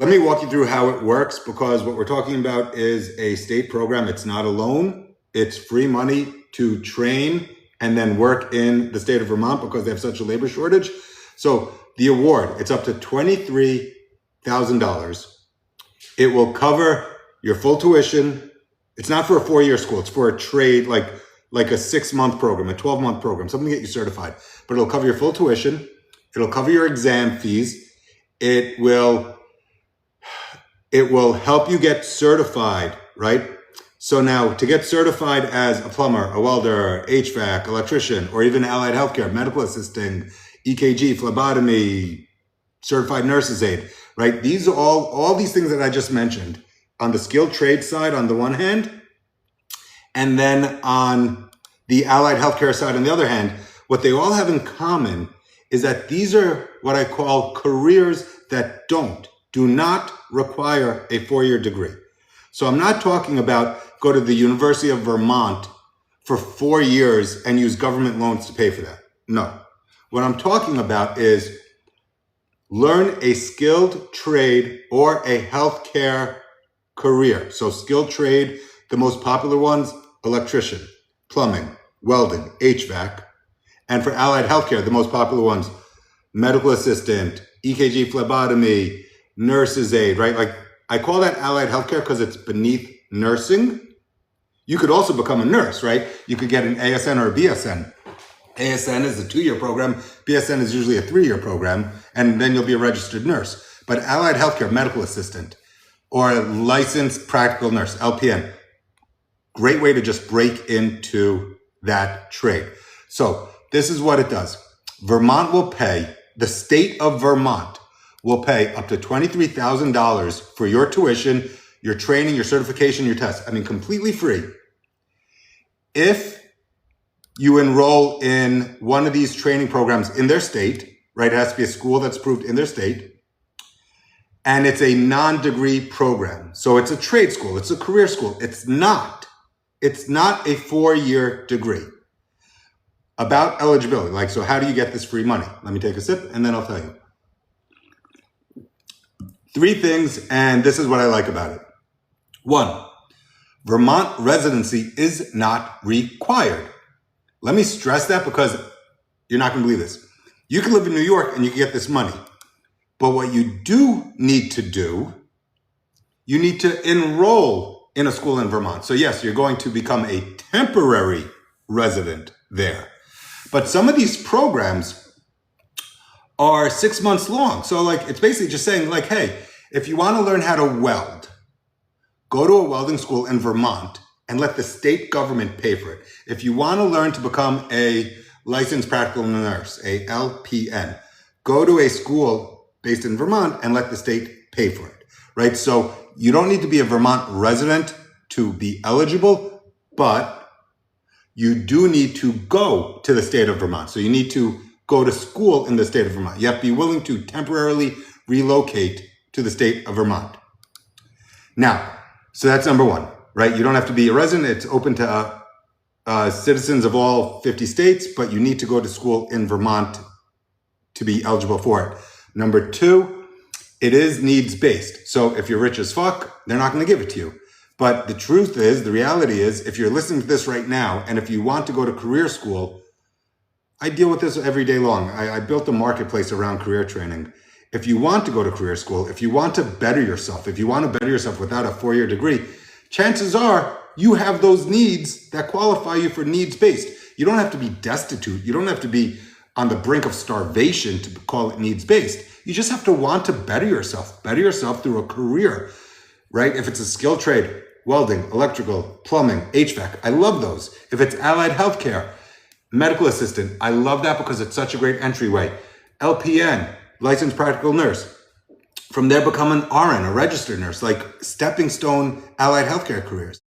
Let me walk you through how it works, because what we're talking about is a state program. It's not a loan. It's free money to train and then work in the state of Vermont because they have such a labor shortage. So the award, it's up to $23,000. It will cover your full tuition. It's not for a 4-year school. It's for a trade, like a 6-month program, a 12-month program, something to get you certified. But it'll cover your full tuition. It'll cover your exam fees. It will help you get certified, right? So now, to get certified as a plumber, a welder, HVAC, electrician, or even allied healthcare, medical assisting, EKG, phlebotomy, certified nurse's aide, right? These are all these things that I just mentioned on the skilled trade side on the one hand, and then on the allied healthcare side on the other hand, what they all have in common is that these are what I call careers that do not require a 4-year degree. So I'm not talking about go to the University of Vermont for 4 years and use government loans to pay for that. No. What I'm talking about is learn a skilled trade or a healthcare career. So skilled trade, the most popular ones, electrician, plumbing, welding, HVAC. And for allied healthcare, the most popular ones, medical assistant, EKG, phlebotomy, nurse's aide, right? Like, I call that allied healthcare because it's beneath nursing. You could also become a nurse, right? You could get an ASN or a BSN. ASN is a 2-year program. BSN is usually a 3-year program, and then you'll be a registered nurse. But allied healthcare, medical assistant, or a licensed practical nurse, LPN, great way to just break into that trade. So this is what it does. Vermont will pay, the state of Vermont will pay up to $23,000 for your tuition, your training, your certification, your test. I mean, completely free. If you enroll in one of these training programs in their state, right? It has to be a school that's approved in their state. And it's a non-degree program. So it's a trade school. It's a career school. It's not a 4-year degree. About eligibility, like, so how do you get this free money? Let me take a sip and then I'll tell you. 3 things, and this is what I like about it. 1, Vermont residency is not required. Let me stress that because you're not going to believe this. You can live in New York and you can get this money. But what you do need to do, you need to enroll in a school in Vermont. So yes, you're going to become a temporary resident there. But some of these programs are 6 months long. So like, it's basically just saying like, hey, if you want to learn how to weld, go to a welding school in Vermont and let the state government pay for it. If you want to learn to become a licensed practical nurse, a LPN, go to a school based in Vermont and let the state pay for it, right? So you don't need to be a Vermont resident to be eligible, but you do need to go to the state of Vermont. So you need to go to school in the state of Vermont. You have to be willing to temporarily relocate to the state of Vermont. Now, so that's number 1, right? You don't have to be a resident. It's open to citizens of all 50 states, but you need to go to school in Vermont to be eligible for it. Number 2, it is needs-based. So if you're rich as fuck, they're not going to give it to you. But the truth is, the reality is, if you're listening to this right now, and if you want to go to career school, I deal with this every day long. I built a marketplace around career training. If you want to go to career school, if you want to better yourself, if you want to better yourself without a 4-year degree, chances are you have those needs that qualify you for needs-based. You don't have to be destitute. You don't have to be on the brink of starvation to call it needs-based. You just have to want to better yourself through a career, right? If it's a skilled trade, welding, electrical, plumbing, HVAC, I love those. If it's allied healthcare, medical assistant, I love that because it's such a great entryway. LPN, licensed practical nurse. From there, become an RN, a registered nurse, like stepping stone allied healthcare careers.